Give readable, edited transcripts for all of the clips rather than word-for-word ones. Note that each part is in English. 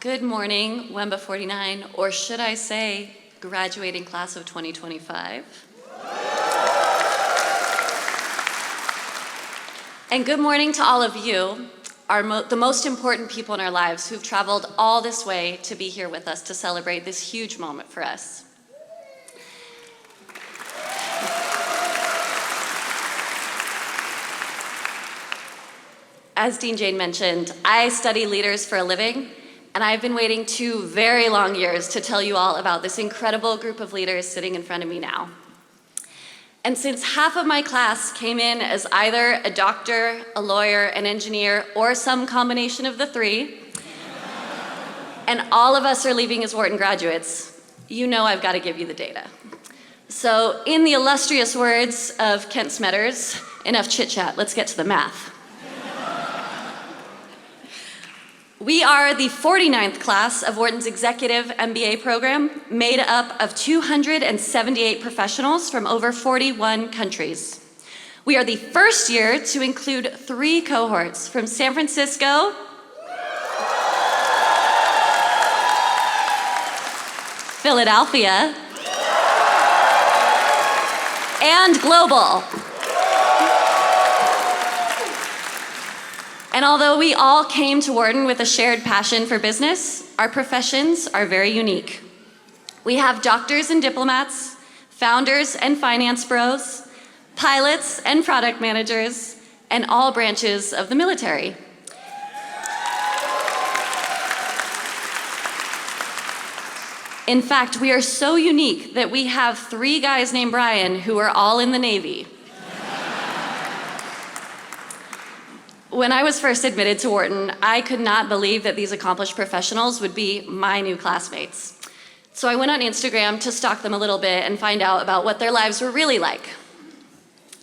Good morning, WEMBA 49, or should I say, graduating class of 2025. And good morning to all of you, the most important people in our lives who've traveled all this way to be here with us to celebrate this huge moment for us. As Dean Jane mentioned, I study leaders for a living, and I've been waiting 2 very long years to tell you all about this incredible group of leaders sitting in front of me now. And since half of my class came in as either a doctor, a lawyer, an engineer, or some combination of the 3, and all of us are leaving as Wharton graduates, you know I've got to give you the data. So in the illustrious words of Kent Smetters, enough chit-chat, let's get to the math. We are the 49th class of Wharton's Executive MBA program, made up of 278 professionals from over 41 countries. We are the first year to include 3 cohorts from San Francisco, Philadelphia, and global. And although we all came to Wharton with a shared passion for business, our professions are very unique. We have doctors and diplomats, founders and finance bros, pilots and product managers, and all branches of the military. In fact, we are so unique that we have 3 guys named Brian who are all in the Navy. When I was first admitted to Wharton, I could not believe that these accomplished professionals would be my new classmates. So I went on Instagram to stalk them a little bit and find out about what their lives were really like.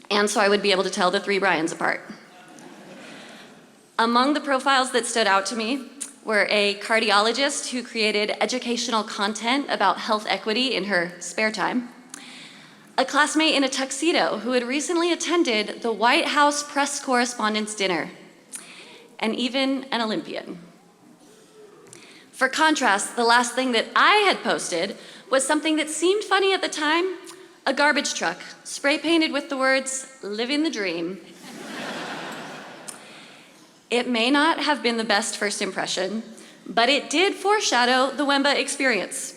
And so I would be able to tell the 3 Brians apart. Among the profiles that stood out to me were a cardiologist who created educational content about health equity in her spare time, a classmate in a tuxedo who had recently attended the White House press correspondence dinner, and even an Olympian. For contrast, the last thing that I had posted was something that seemed funny at the time, a garbage truck, spray painted with the words, "Living the dream." It may not have been the best first impression, but it did foreshadow the WEMBA experience.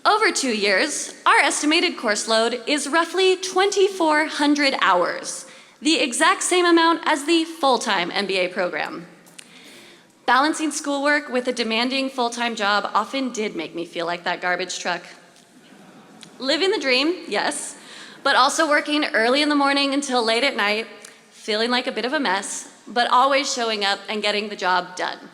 Over 2 years, our estimated course load is roughly 2,400 hours, the exact same amount as the full-time MBA program. Balancing schoolwork with a demanding full-time job often did make me feel like that garbage truck. Living the dream, yes, but also working early in the morning until late at night, feeling like a bit of a mess, but always showing up and getting the job done.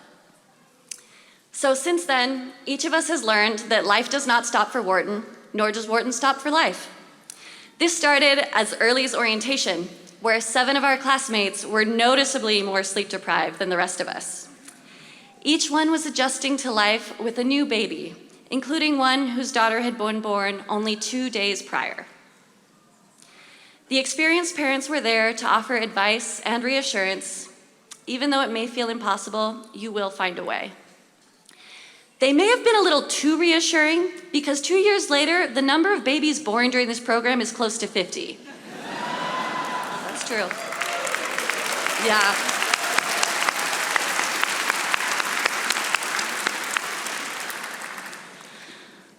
So since then, each of us has learned that life does not stop for Wharton, nor does Wharton stop for life. This started as early as orientation, where 7 of our classmates were noticeably more sleep deprived than the rest of us. Each one was adjusting to life with a new baby, including one whose daughter had been born only 2 days prior. The experienced parents were there to offer advice and reassurance. Even though it may feel impossible, you will find a way. They may have been a little too reassuring because 2 years later, the number of babies born during this program is close to 50. That's true. Yeah.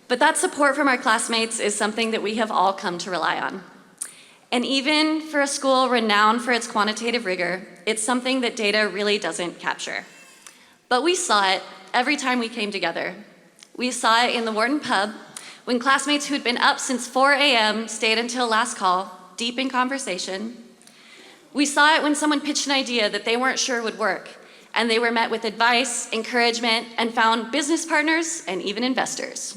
But that support from our classmates is something that we have all come to rely on. And even for a school renowned for its quantitative rigor, it's something that data really doesn't capture. But we saw it every time we came together. We saw it in the Wharton pub when classmates who'd been up since 4 a.m. stayed until last call, deep in conversation. We saw it when someone pitched an idea that they weren't sure would work, and they were met with advice, encouragement, and found business partners and even investors.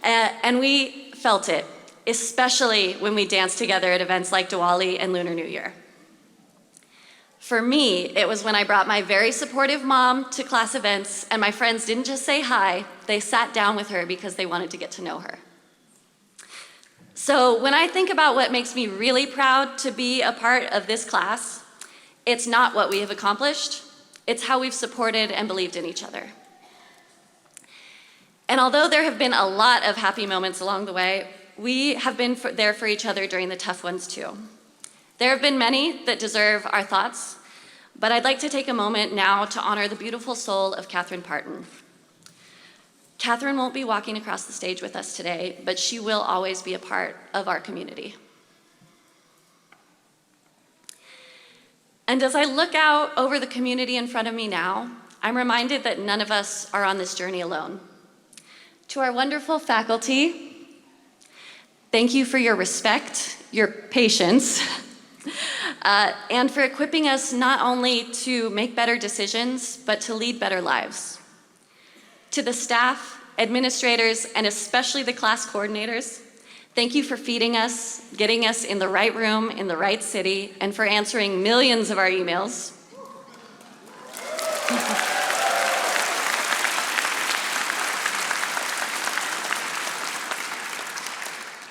And we felt it, especially when we danced together at events like Diwali and Lunar New Year. For me, it was when I brought my very supportive mom to class events and my friends didn't just say hi, they sat down with her because they wanted to get to know her. So when I think about what makes me really proud to be a part of this class, it's not what we have accomplished, It's how we've supported and believed in each other. And although there have been a lot of happy moments along the way, we have been there for each other during the tough ones too. There have been many that deserve our thoughts, but I'd like to take a moment now to honor the beautiful soul of Catherine Parton. Catherine won't be walking across the stage with us today, but she will always be a part of our community. And as I look out over the community in front of me now, I'm reminded that none of us are on this journey alone. To our wonderful faculty, thank you for your respect, your patience, and for equipping us not only to make better decisions, but to lead better lives. To the staff, administrators, and especially the class coordinators, thank you for feeding us, getting us in the right room, in the right city, and for answering millions of our emails.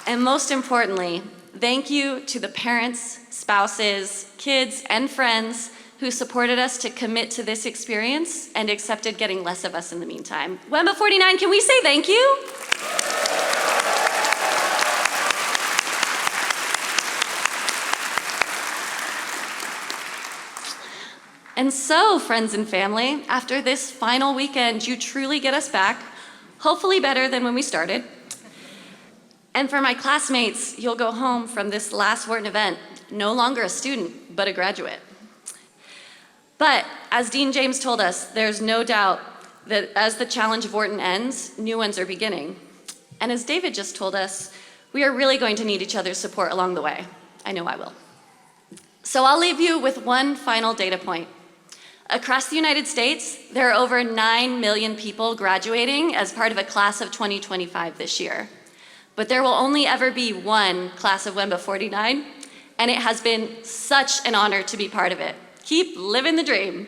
And most importantly, thank you to the parents, spouses, kids, and friends who supported us to commit to this experience and accepted getting less of us in the meantime. WEMBA 49, can we say thank you? And so, friends and family, after this final weekend, you truly get us back, hopefully better than when we started. And for my classmates, you'll go home from this last Wharton event, no longer a student, but a graduate. But as Dean James told us, there's no doubt that as the challenge of Wharton ends, new ones are beginning. And as David just told us, we are really going to need each other's support along the way. I know I will. So I'll leave you with one final data point. Across the United States, there are over 9 million people graduating as part of a class of 2025 this year. But there will only ever be one class of WEMBA 49, and it has been such an honor to be part of it. Keep living the dream.